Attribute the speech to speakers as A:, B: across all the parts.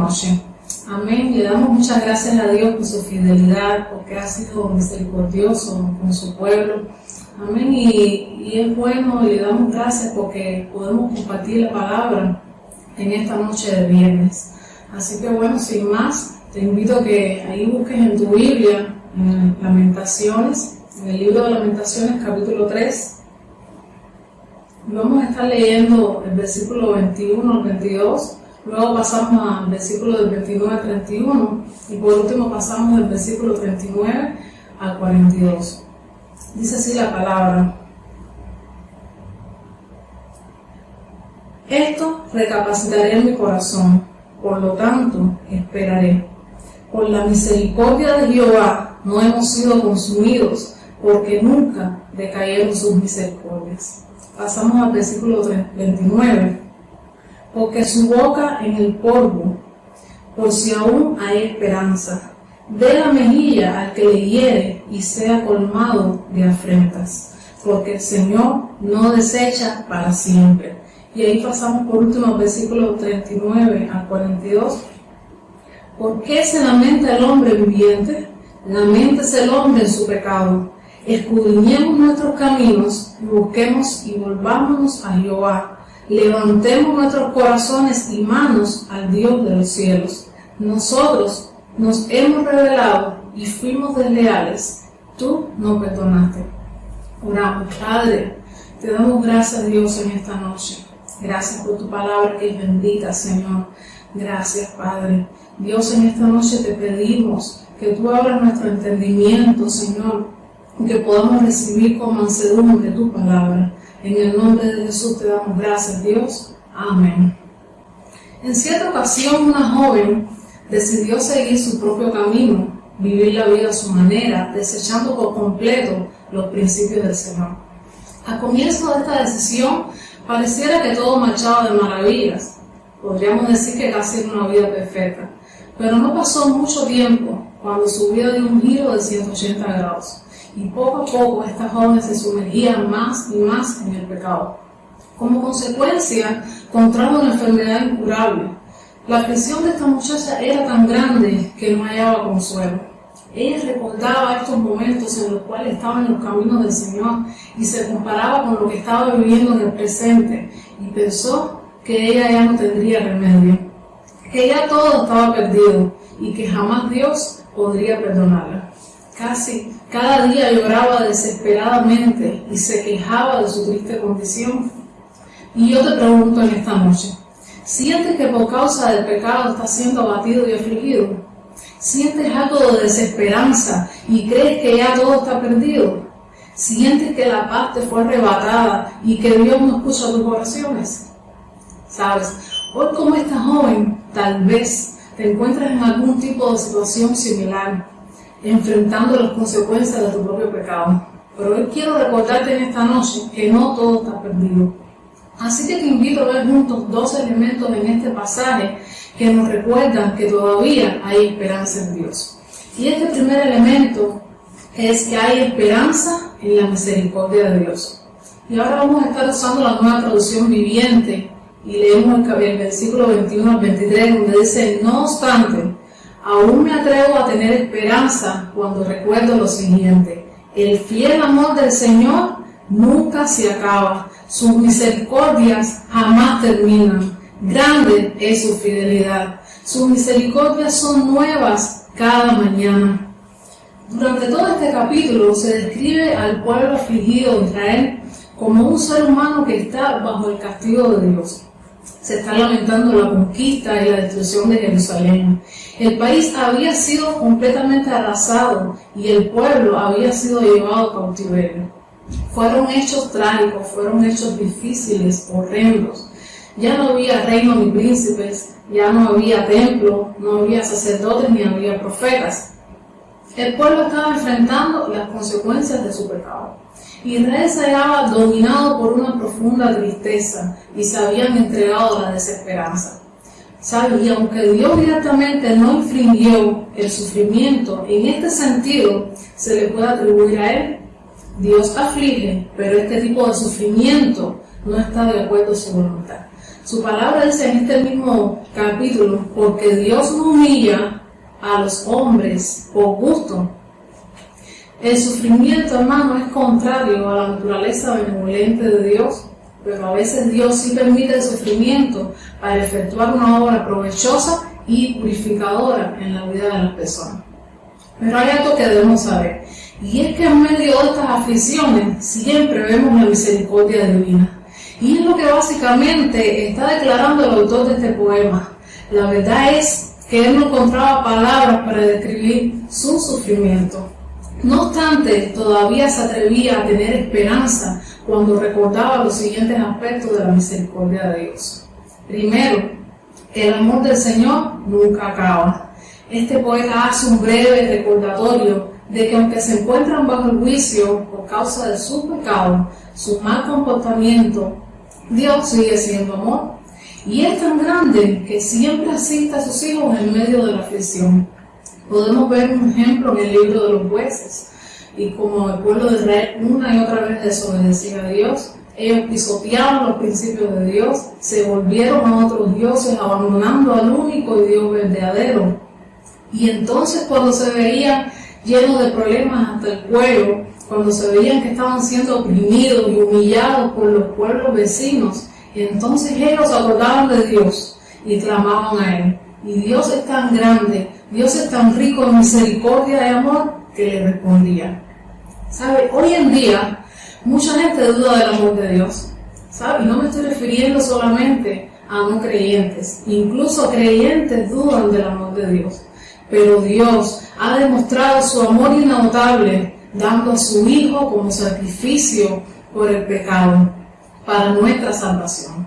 A: noche. Amén. Le damos muchas gracias a Dios por su fidelidad, porque ha sido misericordioso con su pueblo. Amén. Y es bueno, y le damos gracias porque podemos compartir la palabra en esta noche de viernes. Así que bueno, sin más, te invito a que ahí busques en tu Biblia, en Lamentaciones, en el libro de Lamentaciones, capítulo 3. Vamos a estar leyendo el versículo 21 al 22. Luego pasamos al versículo del 29 al 31 y por último pasamos del versículo 39 al 42. Dice así la palabra: Esto recapacitaré en mi corazón, por lo tanto esperaré. Por la misericordia de Jehová no hemos sido consumidos, porque nunca decayeron sus misericordias. Pasamos al versículo 29. Porque su boca en el polvo, por si aún hay esperanza. Dé la mejilla al que le hiere y sea colmado de afrentas, porque el Señor no desecha para siempre. Y ahí pasamos por último al versículo 39 al 42. ¿Por qué se lamenta el hombre viviente? Laméntese el hombre en su pecado. Escudriñemos nuestros caminos y busquemos y volvámonos a Jehová. Levantemos nuestros corazones y manos al Dios de los cielos. Nosotros nos hemos rebelado y fuimos desleales. Tú nos perdonaste. Oramos. Padre, te damos gracias, Dios, en esta noche. Gracias por tu palabra que es bendita, Señor. Gracias, Padre. Dios, en esta noche te pedimos que tú abras nuestro entendimiento, Señor, y que podamos recibir con mansedumbre tu palabra. En el nombre de Jesús te damos gracias, Dios. Amén. En cierta ocasión, una joven decidió seguir su propio camino, vivir la vida a su manera, desechando por completo los principios del Señor. Al comienzo de esta decisión, pareciera que todo marchaba de maravillas. Podríamos decir que casi era una vida perfecta. Pero no pasó mucho tiempo cuando su vida dio un giro de 180 grados. Y poco a poco esta joven se sumergía más y más en el pecado. Como consecuencia, contrajo una enfermedad incurable. La aflicción de esta muchacha era tan grande que no hallaba consuelo. Ella recordaba estos momentos en los cuales estaba en los caminos del Señor y se comparaba con lo que estaba viviendo en el presente y pensó que ella ya no tendría remedio, que ya todo estaba perdido y que jamás Dios podría perdonarla. Casi cada día lloraba desesperadamente y se quejaba de su triste condición. Y yo te pregunto en esta noche, ¿sientes que por causa del pecado estás siendo abatido y afligido? ¿Sientes algo de desesperanza y crees que ya todo está perdido? ¿Sientes que la paz te fue arrebatada y que Dios no escucha tus oraciones? ¿Sabes? Hoy, como esta joven, tal vez te encuentras en algún tipo de situación similar, enfrentando las consecuencias de tu propio pecado. Pero hoy quiero recordarte en esta noche que no todo está perdido. Así que te invito a ver juntos dos elementos en este pasaje que nos recuerdan que todavía hay esperanza en Dios. Y este primer elemento es que hay esperanza en la misericordia de Dios. Y ahora vamos a estar usando la Nueva Traducción Viviente y leemos el versículo 21 al 23, donde dice: no obstante, aún me atrevo a tener esperanza cuando recuerdo lo siguiente: el fiel amor del Señor nunca se acaba, sus misericordias jamás terminan, grande es su fidelidad, sus misericordias son nuevas cada mañana. Durante todo este capítulo se describe al pueblo afligido de Israel como un ser humano que está bajo el castigo de Dios. Se está lamentando la conquista y la destrucción de Jerusalén. El país había sido completamente arrasado y el pueblo había sido llevado a cautiverio. Fueron hechos trágicos, fueron hechos difíciles, horrendos. Ya no había reino ni príncipes, ya no había templo, no había sacerdotes ni había profetas. El pueblo estaba enfrentando las consecuencias de su pecado. Israel se hallaba dominado por una profunda tristeza y se habían entregado a la desesperanza. ¿Sabe? Y aunque Dios directamente no infringió el sufrimiento, en este sentido se le puede atribuir a Él. Dios aflige, pero este tipo de sufrimiento no está de acuerdo a su voluntad. Su palabra dice en este mismo capítulo, porque Dios no humilla a los hombres por gusto. El sufrimiento, hermano, es contrario a la naturaleza benevolente de Dios, pero a veces Dios sí permite el sufrimiento para efectuar una obra provechosa y purificadora en la vida de las personas. Pero hay algo que debemos saber, y es que en medio de estas aflicciones siempre vemos la misericordia divina. Y es lo que básicamente está declarando el autor de este poema. La verdad es que él no encontraba palabras para describir su sufrimiento. No obstante, todavía se atrevía a tener esperanza cuando recordaba los siguientes aspectos de la misericordia de Dios. Primero, el amor del Señor nunca acaba. Este poeta hace un breve recordatorio de que aunque se encuentran bajo el juicio por causa de su pecado, su mal comportamiento, Dios sigue siendo amor. Y es tan grande que siempre asiste a sus hijos en medio de la aflicción. Podemos ver un ejemplo en el libro de los jueces. Y como el pueblo de Israel una y otra vez desobedecía a Dios, ellos pisotearon los principios de Dios, se volvieron a otros dioses, abandonando al único Dios verdadero. Y entonces cuando se veían llenos de problemas hasta el cuello, cuando se veían que estaban siendo oprimidos y humillados por los pueblos vecinos, entonces ellos se acordaban de Dios y clamaban a Él. Y Dios es tan grande, Dios es tan rico en misericordia y amor, que le respondía. ¿Sabe? Hoy en día, mucha gente duda del amor de Dios. ¿Sabe? Y no me estoy refiriendo solamente a no creyentes. Incluso creyentes dudan del amor de Dios. Pero Dios ha demostrado su amor inagotable, dando a su Hijo como sacrificio por el pecado, para nuestra salvación.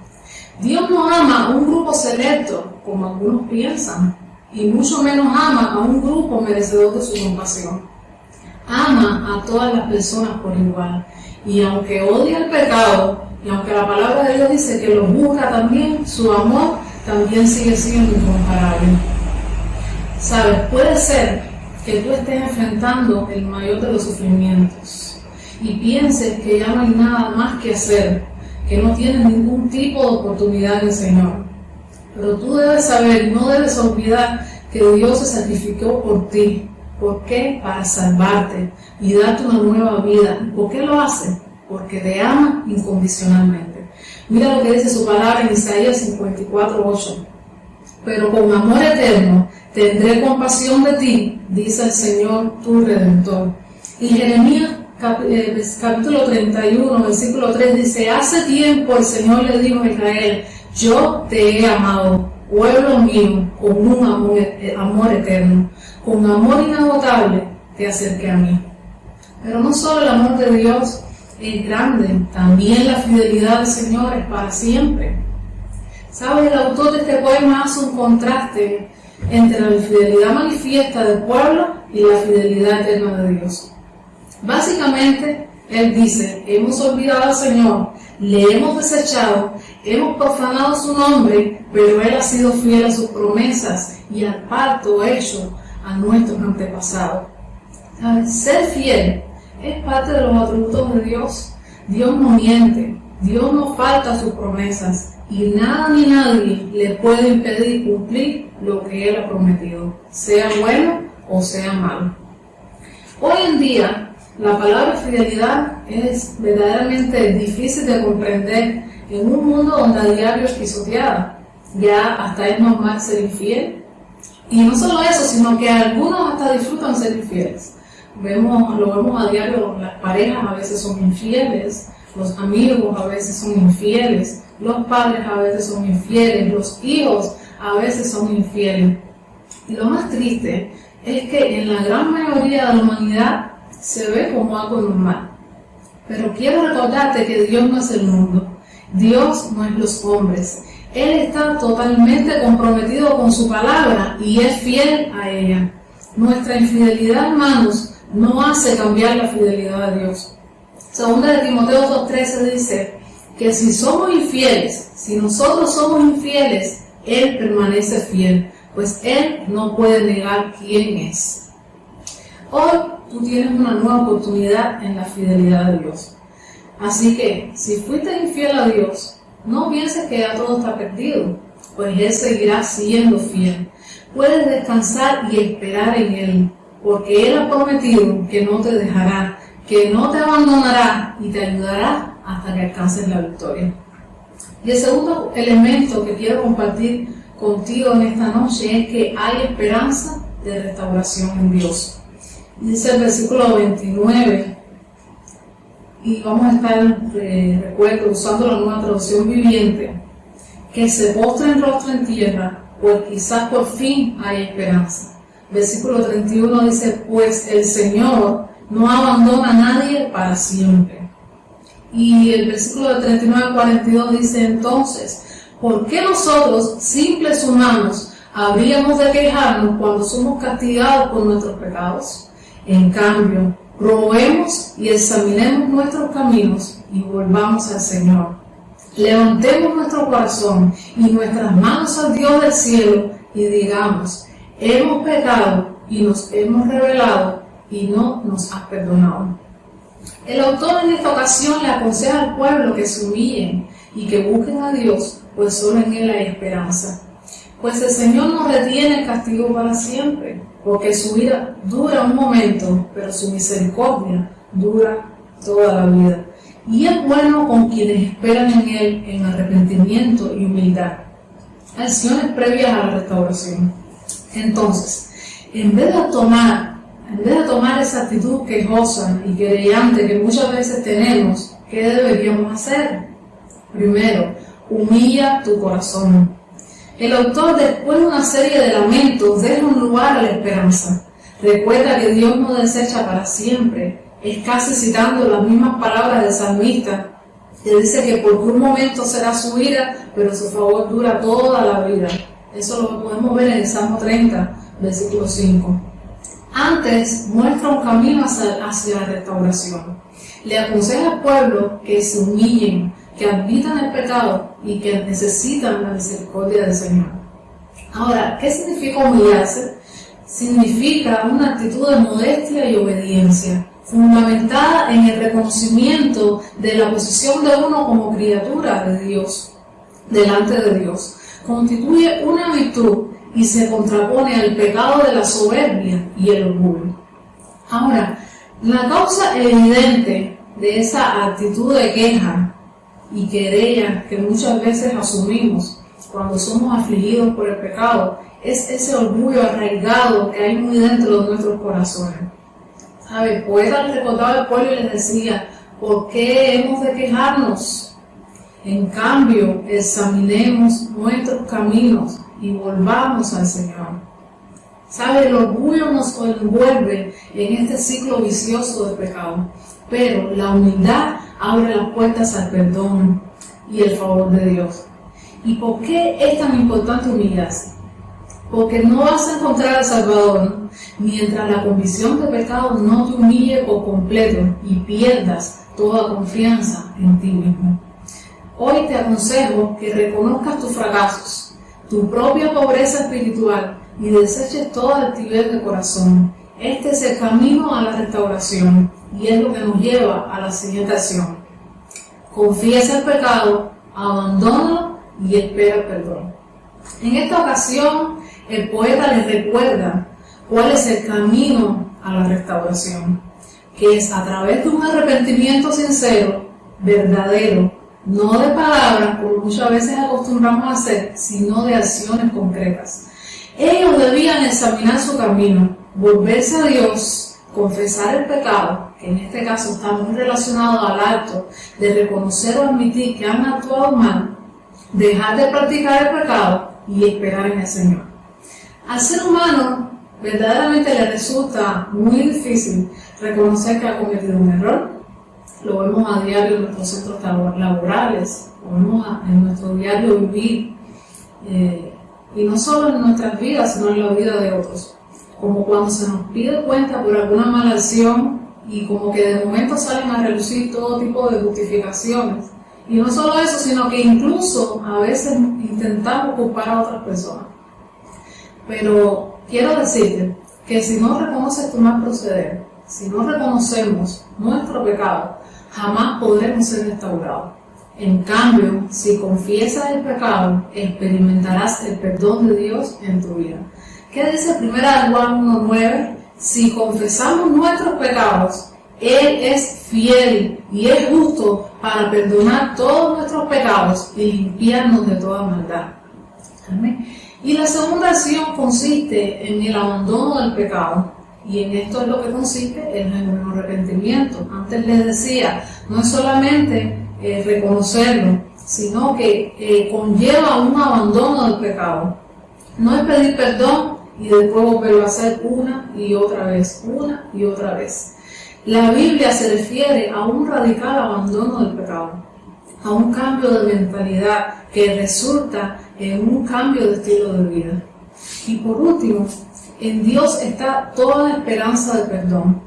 A: Dios no ama a un grupo selecto, como algunos piensan, y mucho menos ama a un grupo merecedor de su compasión. Ama a todas las personas por igual, y aunque odia el pecado, y aunque la palabra de Dios dice que lo juzga también, su amor también sigue siendo incomparable. ¿Sabes? Puede ser que tú estés enfrentando el mayor de los sufrimientos y pienses que ya no hay nada más que hacer, que no tienes ningún tipo de oportunidad en el Señor. Pero tú debes saber, no debes olvidar que Dios se sacrificó por ti. ¿Por qué? Para salvarte y darte una nueva vida. ¿Por qué lo hace? Porque te ama incondicionalmente. Mira lo que dice su palabra en Isaías 54:8. Pero con amor eterno tendré compasión de ti, dice el Señor tu Redentor. Y Jeremías capítulo 31, versículo 3 dice: hace tiempo el Señor le dijo a Israel: yo te he amado, pueblo mío, con un amor eterno, con amor inagotable te acerqué a mí. Pero no solo el amor de Dios es grande, también la fidelidad del Señor es para siempre. ¿Sabes? El autor de este poema hace un contraste entre la fidelidad manifiesta del pueblo y la fidelidad eterna de Dios. Básicamente, él dice: hemos olvidado al Señor, le hemos desechado, hemos profanado su nombre, pero Él ha sido fiel a sus promesas y al pacto hecho a nuestros antepasados. ¿Sabes? Ser fiel es parte de los atributos de Dios. Dios no miente, Dios no falta a sus promesas, y nada ni nadie le puede impedir cumplir lo que Él ha prometido, sea bueno o sea malo. Hoy en día, la palabra fidelidad es verdaderamente difícil de comprender en un mundo donde a diario es pisoteada. Ya hasta es normal ser infiel. Y no solo eso, sino que algunos hasta disfrutan ser infieles. Lo vemos a diario, las parejas a veces son infieles, los amigos a veces son infieles, los padres a veces son infieles, los hijos a veces son infieles. Y lo más triste es que en la gran mayoría de la humanidad se ve como algo normal. Pero quiero recordarte que Dios no es el mundo, Dios no es los hombres. Él está totalmente comprometido con su palabra y es fiel a ella. Nuestra infidelidad, hermanos, no hace cambiar la fidelidad de Dios. Segunda de Timoteo 2:13 dice que si somos infieles, si nosotros somos infieles, Él permanece fiel, pues Él no puede negar quién es. Hoy tú tienes una nueva oportunidad en la fidelidad de Dios. Así que, si fuiste infiel a Dios, No pienses que ya todo está perdido, pues Él seguirá siendo fiel. Puedes descansar y esperar en Él, porque Él ha prometido que no te dejará, que no te abandonará y te ayudará hasta que alcances la victoria. Y el segundo elemento que quiero compartir contigo en esta noche es que hay esperanza de restauración en Dios. Dice el versículo 29, y vamos a estar, recuerdo, usando la Nueva Traducción Viviente, que se postre en rostro en tierra, pues quizás por fin hay esperanza. Versículo 31 dice, pues el Señor no abandona a nadie para siempre. Y el versículo de 39 al 42 dice, entonces, ¿por qué nosotros, simples humanos, habríamos de quejarnos cuando somos castigados por nuestros pecados? En cambio, probemos y examinemos nuestros caminos y volvamos al Señor. Levantemos nuestro corazón y nuestras manos al Dios del cielo y digamos, hemos pecado y nos hemos rebelado y no nos has perdonado. El autor en esta ocasión le aconseja al pueblo que se humillen y que busquen a Dios, pues solo en Él hay esperanza. Pues el Señor no retiene el castigo para siempre, porque su ira dura un momento, pero su misericordia dura toda la vida. Y es bueno con quienes esperan en Él en arrepentimiento y humildad, acciones previas a la restauración. Entonces, en vez de tomar esa actitud quejosa y querellante que muchas veces tenemos, ¿qué deberíamos hacer? Primero, humilla tu corazón. El autor, después de una serie de lamentos, deja un lugar a la esperanza. Recuerda que Dios no desecha para siempre. Es casi citando las mismas palabras del salmista, que dice que por un momento será su ira, pero su favor dura toda la vida. Eso lo podemos ver en el Salmo 30, versículo 5. Antes muestra un camino hacia la restauración. Le aconseja al pueblo que se humillen, que admitan el pecado y que necesitan la misericordia del Señor. Ahora, ¿qué significa humillarse? Significa una actitud de modestia y obediencia, fundamentada en el reconocimiento de la posición de uno como criatura de Dios, delante de Dios. Constituye una virtud y se contrapone al pecado de la soberbia y el orgullo. Ahora, la causa evidente de esa actitud de queja y querella que muchas veces asumimos cuando somos afligidos por el pecado es ese orgullo arraigado que hay muy dentro de nuestros corazones. El poeta les recordaba al pueblo y les decía, ¿por qué hemos de quejarnos? En cambio, examinemos nuestros caminos y volvamos al Señor. El orgullo nos envuelve en este ciclo vicioso de pecado, pero la humildad abre las puertas al perdón y el favor de Dios. ¿Y por qué es tan importante humillarse? Porque no vas a encontrar al Salvador mientras la convicción de pecado no te humille por completo y pierdas toda confianza en ti mismo. Hoy te aconsejo que reconozcas tus fracasos, tu propia pobreza espiritual y deseches toda actividad de corazón. Este es el camino a la restauración y es lo que nos lleva a la siguiente acción. Confiesa el pecado, abandónalo y espera el perdón. En esta ocasión, el poeta les recuerda cuál es el camino a la restauración, que es a través de un arrepentimiento sincero, verdadero, no de palabras, como muchas veces acostumbramos a hacer, sino de acciones concretas. Ellos debían examinar su camino, volverse a Dios, confesar el pecado, que en este caso está muy relacionado al acto de reconocer o admitir que han actuado mal, dejar de practicar el pecado y esperar en el Señor. Al ser humano verdaderamente le resulta muy difícil reconocer que ha cometido un error. Lo vemos a diario en nuestros centros laborales, lo vemos en nuestro diario vivir, y no solo en nuestras vidas, sino en la vida de otros. Como cuando se nos pide cuenta por alguna mala acción y como que de momento salen a relucir todo tipo de justificaciones. Y no solo eso, sino que incluso a veces intentamos culpar a otras personas. Pero quiero decirte que si no reconoces tu mal proceder, si no reconocemos nuestro pecado, jamás podremos ser restaurados. En cambio, si confiesas el pecado, experimentarás el perdón de Dios en tu vida. ¿Qué dice 1 Juan 1:9? Si confesamos nuestros pecados, Él es fiel y es justo para perdonar todos nuestros pecados y limpiarnos de toda maldad. Amén. Y la segunda acción consiste en el abandono del pecado. Y en esto es lo que consiste el genuino arrepentimiento. Antes les decía, no es solamente reconocerlo, sino que conlleva un abandono del pecado. No es pedir perdón y después volverlo a hacer una y otra vez. La Biblia se refiere a un radical abandono del pecado, a un cambio de mentalidad que resulta en un cambio de estilo de vida. Y por último, en Dios está toda la esperanza de perdón.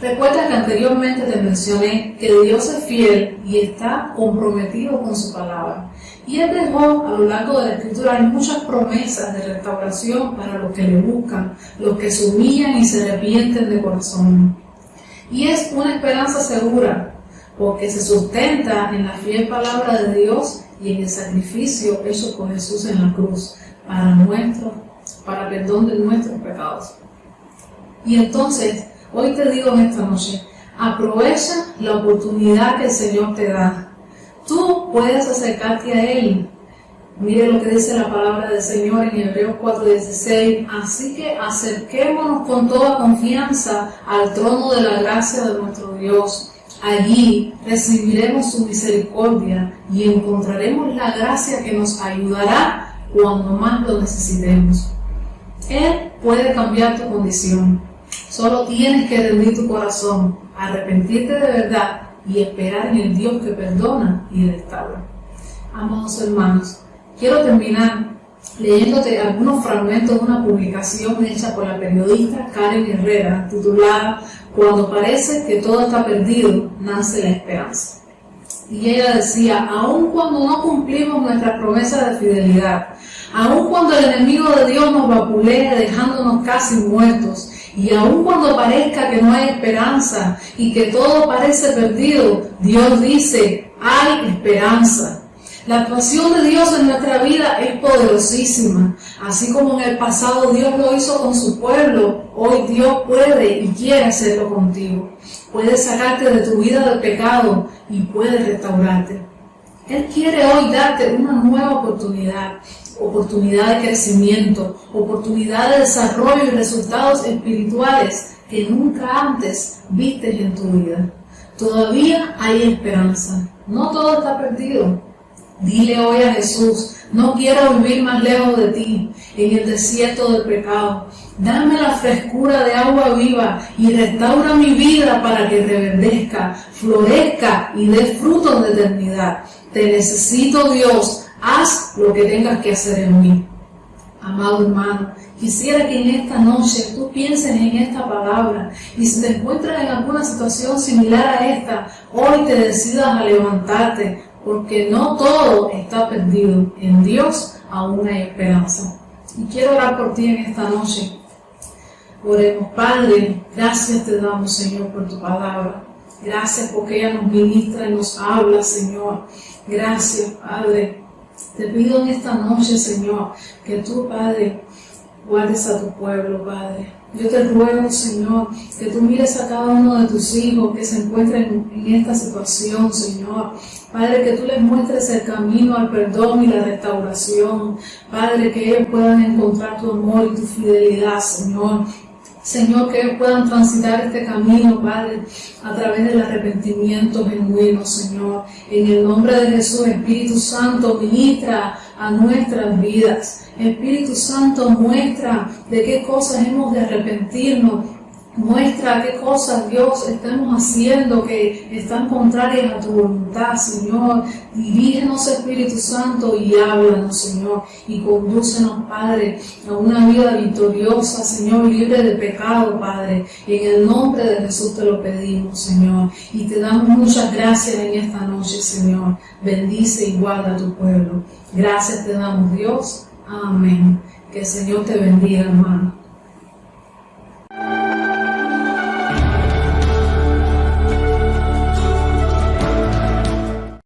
A: Recuerda que anteriormente te mencioné que Dios es fiel y está comprometido con su palabra. Y Él dejó a lo largo de la Escritura muchas promesas de restauración para los que le buscan, los que se humillan y se arrepienten de corazón. Y es una esperanza segura, porque se sustenta en la fiel palabra de Dios y en el sacrificio hecho por Jesús en la cruz para perdón de nuestros pecados. Y entonces, hoy te digo en esta noche, aprovecha la oportunidad que el Señor te da. Tú puedes acercarte a Él. Mire lo que dice la palabra del Señor en Hebreos 4:16. Así que acerquémonos con toda confianza al trono de la gracia de nuestro Dios. Allí recibiremos su misericordia y encontraremos la gracia que nos ayudará cuando más lo necesitemos. Él puede cambiar tu condición. Solo tienes que rendir tu corazón, arrepentirte de verdad y esperar en el Dios que perdona y restaura. Amados hermanos, quiero terminar leyéndote algunos fragmentos de una publicación hecha por la periodista Karen Herrera, titulada Cuando parece que todo está perdido, nace la esperanza. Y ella decía, aun cuando no cumplimos nuestras promesas de fidelidad, aun cuando el enemigo de Dios nos vapulea dejándonos casi muertos, y aun cuando parezca que no hay esperanza y que todo parece perdido, Dios dice, hay esperanza. La actuación de Dios en nuestra vida es poderosísima. Así como en el pasado Dios lo hizo con su pueblo, hoy Dios puede y quiere hacerlo contigo. Puede sacarte de tu vida del pecado y puede restaurarte. Él quiere hoy darte una nueva oportunidad de crecimiento, oportunidad de desarrollo y resultados espirituales que nunca antes viste en tu vida. Todavía hay esperanza. No todo está perdido. Dile hoy a Jesús, no quiero vivir más lejos de ti, en el desierto del pecado. Dame la frescura de agua viva y restaura mi vida para que reverdezca, florezca y dé fruto de eternidad. Te necesito, Dios, haz lo que tengas que hacer en mí. Amado hermano, quisiera que en esta noche tú pienses en esta palabra y si te encuentras en alguna situación similar a esta, hoy te decidas a levantarte, porque no todo está perdido. En Dios aún hay esperanza. Y quiero orar por ti en esta noche. Oremos. Padre, gracias te damos, Señor, por tu palabra. Gracias porque ella nos ministra y nos habla, Señor. Gracias, Padre. Te pido en esta noche, Señor, que tú, Padre, guardes a tu pueblo, Padre. Yo te ruego, Señor, que tú mires a cada uno de tus hijos que se encuentren en esta situación, Señor. Padre, que tú les muestres el camino al perdón y la restauración. Padre, que ellos puedan encontrar tu amor y tu fidelidad, Señor. Señor, que ellos puedan transitar este camino, Padre, a través del arrepentimiento genuino, Señor. En el nombre de Jesús, Espíritu Santo, ministra a nuestras vidas. Espíritu Santo, muestra de qué cosas hemos de arrepentirnos. Muestra qué cosas, Dios, estamos haciendo que están contrarias a tu voluntad, Señor. Dirígenos, Espíritu Santo, y háblanos, Señor. Y condúcenos, Padre, a una vida victoriosa, Señor, libre de pecado, Padre. En el nombre de Jesús te lo pedimos, Señor. Y te damos muchas gracias en esta noche, Señor. Bendice y guarda a tu pueblo. Gracias te damos, Dios. Amén. Que el Señor te bendiga, hermano.